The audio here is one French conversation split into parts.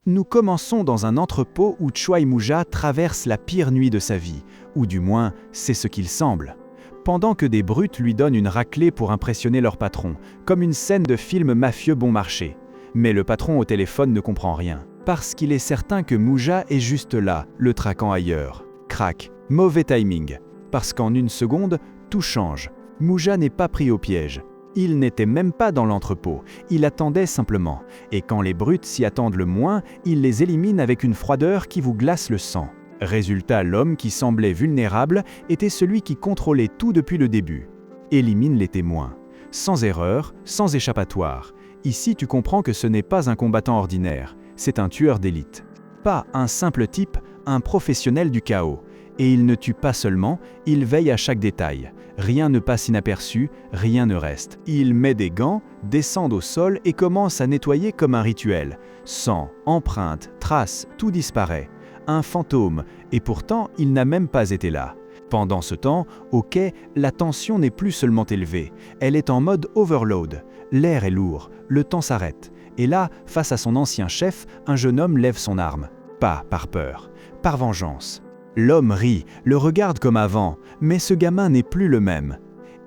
Nous commençons dans un entrepôt où Choi Moo-ja traverse la pire nuit de sa vie, ou du moins, c'est ce qu'il semble. Pendant que des brutes lui donnent une raclée pour impressionner leur patron, comme une scène de film mafieux bon marché. Mais le patron au téléphone ne comprend rien, parce qu'il est certain que Moo-ja est juste là, le traquant ailleurs. Crac, mauvais timing, parce qu'en une seconde, tout change. Moo-ja n'est pas pris au piège. Il n'était même pas dans l'entrepôt, il attendait simplement, et quand les brutes s'y attendent le moins, il les élimine avec une froideur qui vous glace le sang. Résultat, l'homme qui semblait vulnérable était celui qui contrôlait tout depuis le début. Élimine les témoins. Sans erreur, sans échappatoire. Ici, tu comprends que ce n'est pas un combattant ordinaire, c'est un tueur d'élite. Pas un simple type, un professionnel du chaos. Et il ne tue pas seulement, il veille à chaque détail. Rien ne passe inaperçu, rien ne reste. Il met des gants, descend au sol et commence à nettoyer comme un rituel. Sang, empreintes, traces, tout disparaît. Un fantôme, et pourtant il n'a même pas été là. Pendant ce temps, au quai, la tension n'est plus seulement élevée, elle est en mode overload. L'air est lourd, le temps s'arrête. Et là, face à son ancien chef, un jeune homme lève son arme. Pas par peur, par vengeance. L'homme rit, le regarde comme avant, mais ce gamin n'est plus le même.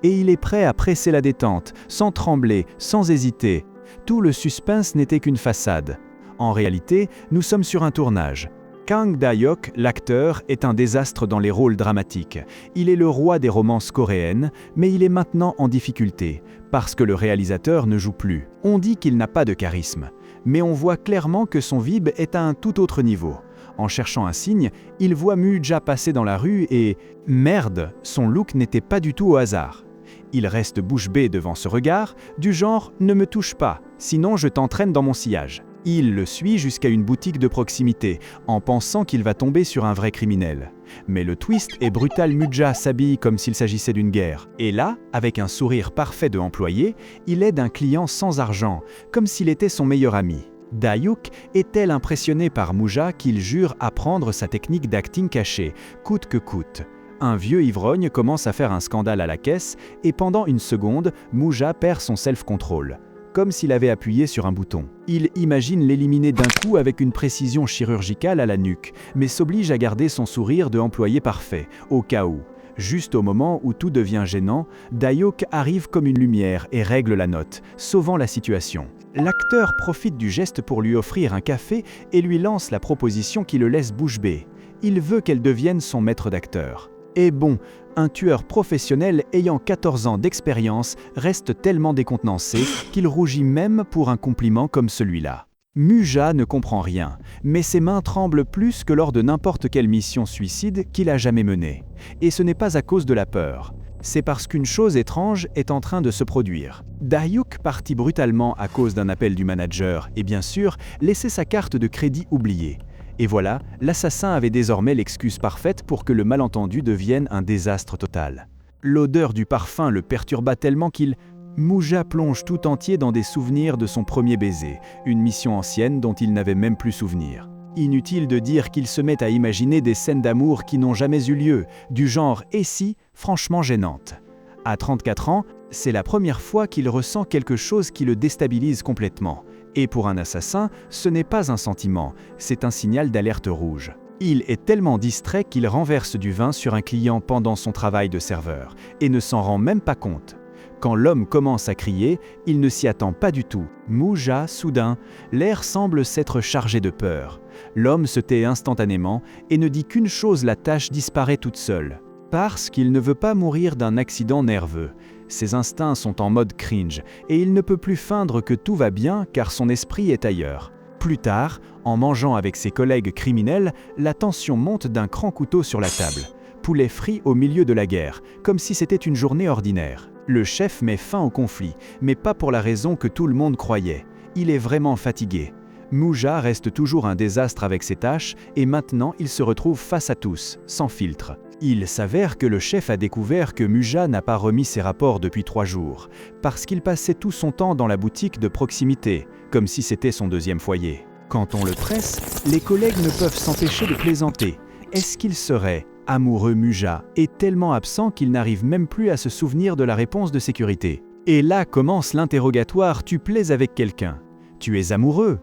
Et il est prêt à presser la détente, sans trembler, sans hésiter. Tout le suspense n'était qu'une façade. En réalité, nous sommes sur un tournage. Kang Da-hyuk, l'acteur, est un désastre dans les rôles dramatiques. Il est le roi des romances coréennes, mais il est maintenant en difficulté, parce que le réalisateur ne joue plus. On dit qu'il n'a pas de charisme, mais on voit clairement que son vibe est à un tout autre niveau. En cherchant un signe, il voit Moo-ja passer dans la rue et… Merde, son look n'était pas du tout au hasard. Il reste bouche bée devant ce regard, du genre « ne me touche pas, sinon je t'entraîne dans mon sillage ». Il le suit jusqu'à une boutique de proximité, en pensant qu'il va tomber sur un vrai criminel. Mais le twist est brutal, Moo-ja s'habille comme s'il s'agissait d'une guerre. Et là, avec un sourire parfait de employé, il aide un client sans argent, comme s'il était son meilleur ami. Da-hyuk est tel impressionné par Moo-ja qu'il jure apprendre sa technique d'acting caché, coûte que coûte. Un vieux ivrogne commence à faire un scandale à la caisse et pendant une seconde, Moo-ja perd son self-control. Comme s'il avait appuyé sur un bouton. Il imagine l'éliminer d'un coup avec une précision chirurgicale à la nuque, mais s'oblige à garder son sourire de employé parfait, au cas où. Juste au moment où tout devient gênant, Da-hyuk arrive comme une lumière et règle la note, sauvant la situation. L'acteur profite du geste pour lui offrir un café et lui lance la proposition qui le laisse bouche bée. Il veut qu'elle devienne son maître d'acteur. Et bon, un tueur professionnel ayant 14 ans d'expérience reste tellement décontenancé qu'il rougit même pour un compliment comme celui-là. Moo-ja ne comprend rien, mais ses mains tremblent plus que lors de n'importe quelle mission suicide qu'il a jamais menée. Et ce n'est pas à cause de la peur. C'est parce qu'une chose étrange est en train de se produire. Da-hyuk partit brutalement à cause d'un appel du manager et bien sûr, laissait sa carte de crédit oubliée. Et voilà, l'assassin avait désormais l'excuse parfaite pour que le malentendu devienne un désastre total. L'odeur du parfum le perturba tellement qu'il… Moo-ja plonge tout entier dans des souvenirs de son premier baiser, une mission ancienne dont il n'avait même plus souvenir. Inutile de dire qu'il se met à imaginer des scènes d'amour qui n'ont jamais eu lieu, du genre « et si ?» franchement gênantes. À 34 ans, c'est la première fois qu'il ressent quelque chose qui le déstabilise complètement. Et pour un assassin, ce n'est pas un sentiment, c'est un signal d'alerte rouge. Il est tellement distrait qu'il renverse du vin sur un client pendant son travail de serveur, et ne s'en rend même pas compte. Quand l'homme commence à crier, il ne s'y attend pas du tout. Moo-ja, soudain, l'air semble s'être chargé de peur. L'homme se tait instantanément et ne dit qu'une chose, la tâche disparaît toute seule. Parce qu'il ne veut pas mourir d'un accident nerveux. Ses instincts sont en mode cringe et il ne peut plus feindre que tout va bien car son esprit est ailleurs. Plus tard, en mangeant avec ses collègues criminels, la tension monte d'un grand couteau sur la table. Poulet frit au milieu de la guerre, comme si c'était une journée ordinaire. Le chef met fin au conflit, mais pas pour la raison que tout le monde croyait. Il est vraiment fatigué. Moo-ja reste toujours un désastre avec ses tâches et maintenant il se retrouve face à tous, sans filtre. Il s'avère que le chef a découvert que Moo-ja n'a pas remis ses rapports depuis 3 jours, parce qu'il passait tout son temps dans la boutique de proximité, comme si c'était son deuxième foyer. Quand on le presse, les collègues ne peuvent s'empêcher de plaisanter. Est-ce qu'il serait amoureux? Moo-ja est tellement absent qu'il n'arrive même plus à se souvenir de la réponse de sécurité. Et là commence l'interrogatoire, tu plais avec quelqu'un? Tu es amoureux?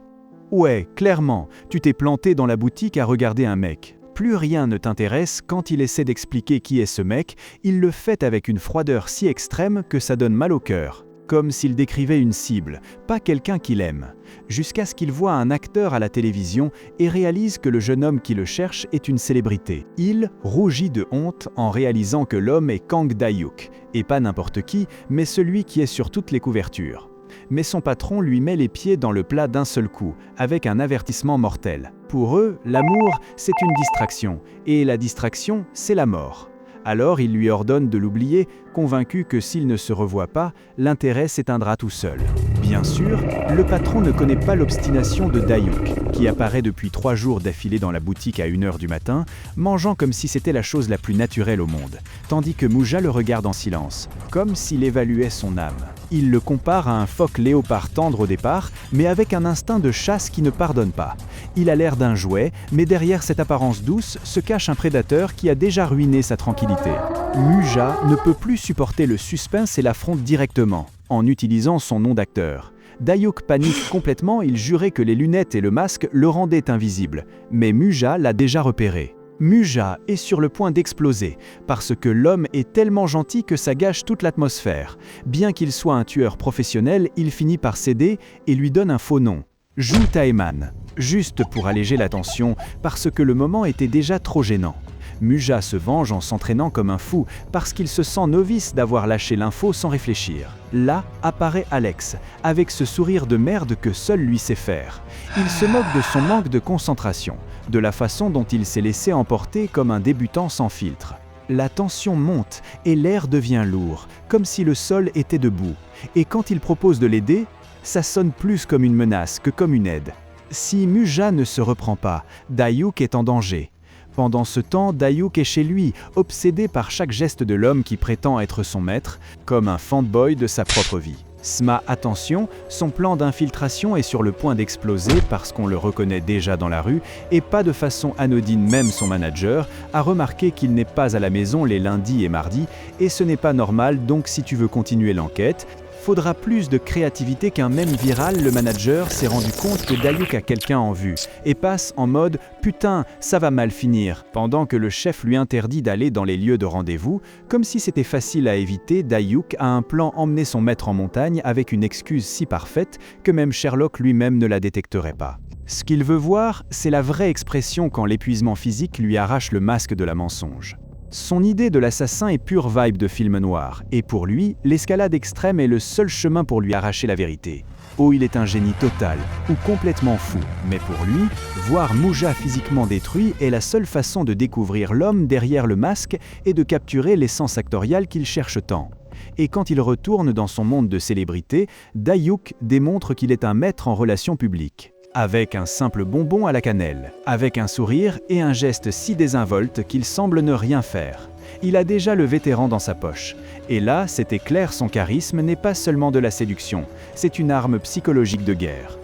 Ouais, clairement, tu t'es planté dans la boutique à regarder un mec. Plus rien ne t'intéresse quand il essaie d'expliquer qui est ce mec, il le fait avec une froideur si extrême que ça donne mal au cœur. Comme s'il décrivait une cible, pas quelqu'un qu'il aime. Jusqu'à ce qu'il voit un acteur à la télévision et réalise que le jeune homme qui le cherche est une célébrité. Il rougit de honte en réalisant que l'homme est Kang Da-hyuk, et pas n'importe qui, mais celui qui est sur toutes les couvertures. Mais son patron lui met les pieds dans le plat d'un seul coup, avec un avertissement mortel. Pour eux, l'amour, c'est une distraction, et la distraction, c'est la mort. Alors il lui ordonne de l'oublier, convaincu que s'il ne se revoit pas, l'intérêt s'éteindra tout seul. Bien sûr, le patron ne connaît pas l'obstination de Da-hyuk, qui apparaît depuis 3 jours d'affilée dans la boutique à 1h du matin, mangeant comme si c'était la chose la plus naturelle au monde, tandis que Muja le regarde en silence, comme s'il évaluait son âme. Il le compare à un phoque léopard tendre au départ, mais avec un instinct de chasse qui ne pardonne pas. Il a l'air d'un jouet, mais derrière cette apparence douce se cache un prédateur qui a déjà ruiné sa tranquillité. Muja ne peut plus supporter le suspense et l'affronte directement, en utilisant son nom d'acteur. Da-hyuk panique complètement, il jurait que les lunettes et le masque le rendaient invisible, mais Muja l'a déjà repéré. Muja est sur le point d'exploser, parce que l'homme est tellement gentil que ça gâche toute l'atmosphère. Bien qu'il soit un tueur professionnel, il finit par céder et lui donne un faux nom, Ju Taeman, juste pour alléger la tension, parce que le moment était déjà trop gênant. Muja se venge en s'entraînant comme un fou parce qu'il se sent novice d'avoir lâché l'info sans réfléchir. Là apparaît Alex, avec ce sourire de merde que seul lui sait faire. Il se moque de son manque de concentration, de la façon dont il s'est laissé emporter comme un débutant sans filtre. La tension monte et l'air devient lourd, comme si le sol était debout. Et quand il propose de l'aider, ça sonne plus comme une menace que comme une aide. Si Muja ne se reprend pas, Da-hyuk est en danger. Pendant ce temps, Da-hyuk est chez lui, obsédé par chaque geste de l'homme qui prétend être son maître, comme un fanboy de sa propre vie. Sma, attention, son plan d'infiltration est sur le point d'exploser parce qu'on le reconnaît déjà dans la rue, et pas de façon anodine, même son manager a remarqué qu'il n'est pas à la maison les lundis et mardis, et ce n'est pas normal, donc si tu veux continuer l'enquête, faudra plus de créativité qu'un mème viral. Le manager s'est rendu compte que Da-hyuk a quelqu'un en vue et passe en mode « Putain, ça va mal finir » pendant que le chef lui interdit d'aller dans les lieux de rendez-vous. Comme si c'était facile à éviter, Da-hyuk a un plan emmener son maître en montagne avec une excuse si parfaite que même Sherlock lui-même ne la détecterait pas. Ce qu'il veut voir, c'est la vraie expression quand l'épuisement physique lui arrache le masque de la mensonge. Son idée de l'assassin est pure vibe de film noir, et pour lui, l'escalade extrême est le seul chemin pour lui arracher la vérité. Oh, il est un génie total, ou complètement fou, mais pour lui, voir Muja physiquement détruit est la seule façon de découvrir l'homme derrière le masque et de capturer l'essence actoriale qu'il cherche tant. Et quand il retourne dans son monde de célébrité, Da-hyuk démontre qu'il est un maître en relations publiques. Avec un simple bonbon à la cannelle, avec un sourire et un geste si désinvolte qu'il semble ne rien faire. Il a déjà le vétéran dans sa poche. Et là, c'était clair, son charisme n'est pas seulement de la séduction, c'est une arme psychologique de guerre.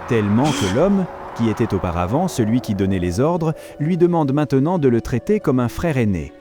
Tellement que l'homme, qui était auparavant celui qui donnait les ordres, lui demande maintenant de le traiter comme un frère aîné.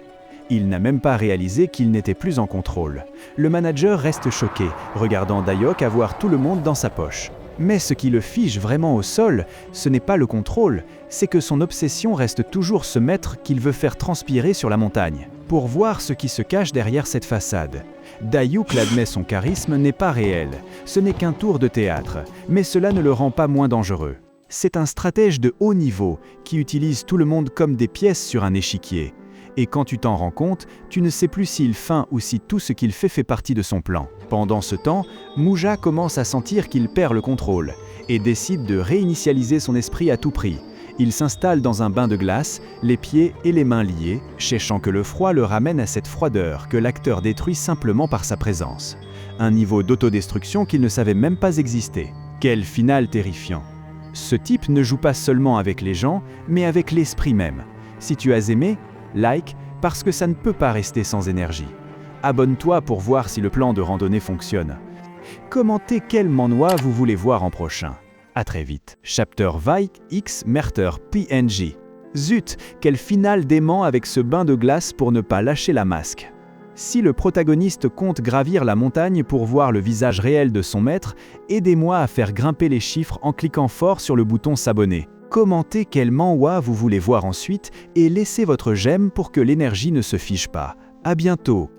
Il n'a même pas réalisé qu'il n'était plus en contrôle. Le manager reste choqué, regardant Da-hyuk avoir tout le monde dans sa poche. Mais ce qui le fige vraiment au sol, ce n'est pas le contrôle, c'est que son obsession reste toujours ce maître qu'il veut faire transpirer sur la montagne, pour voir ce qui se cache derrière cette façade. Da-hyuk l'admet, son charisme n'est pas réel, ce n'est qu'un tour de théâtre, mais cela ne le rend pas moins dangereux. C'est un stratège de haut niveau qui utilise tout le monde comme des pièces sur un échiquier. Et quand tu t'en rends compte, tu ne sais plus s'il feint ou si tout ce qu'il fait partie de son plan. Pendant ce temps, Muja commence à sentir qu'il perd le contrôle et décide de réinitialiser son esprit à tout prix. Il s'installe dans un bain de glace, les pieds et les mains liés, cherchant que le froid le ramène à cette froideur que l'acteur détruit simplement par sa présence. Un niveau d'autodestruction qu'il ne savait même pas exister. Quel final terrifiant! Ce type ne joue pas seulement avec les gens, mais avec l'esprit même. Si tu as aimé, like, parce que ça ne peut pas rester sans énergie. Abonne-toi pour voir si le plan de randonnée fonctionne. Commentez quel manhwa vous voulez voir en prochain. À très vite. Chapter Vike X Merter PNJ. Zut, quel final dément avec ce bain de glace pour ne pas lâcher la masque. Si le protagoniste compte gravir la montagne pour voir le visage réel de son maître, aidez-moi à faire grimper les chiffres en cliquant fort sur le bouton s'abonner. Commentez quel manhwa vous voulez voir ensuite et laissez votre j'aime pour que l'énergie ne se fige pas. À bientôt!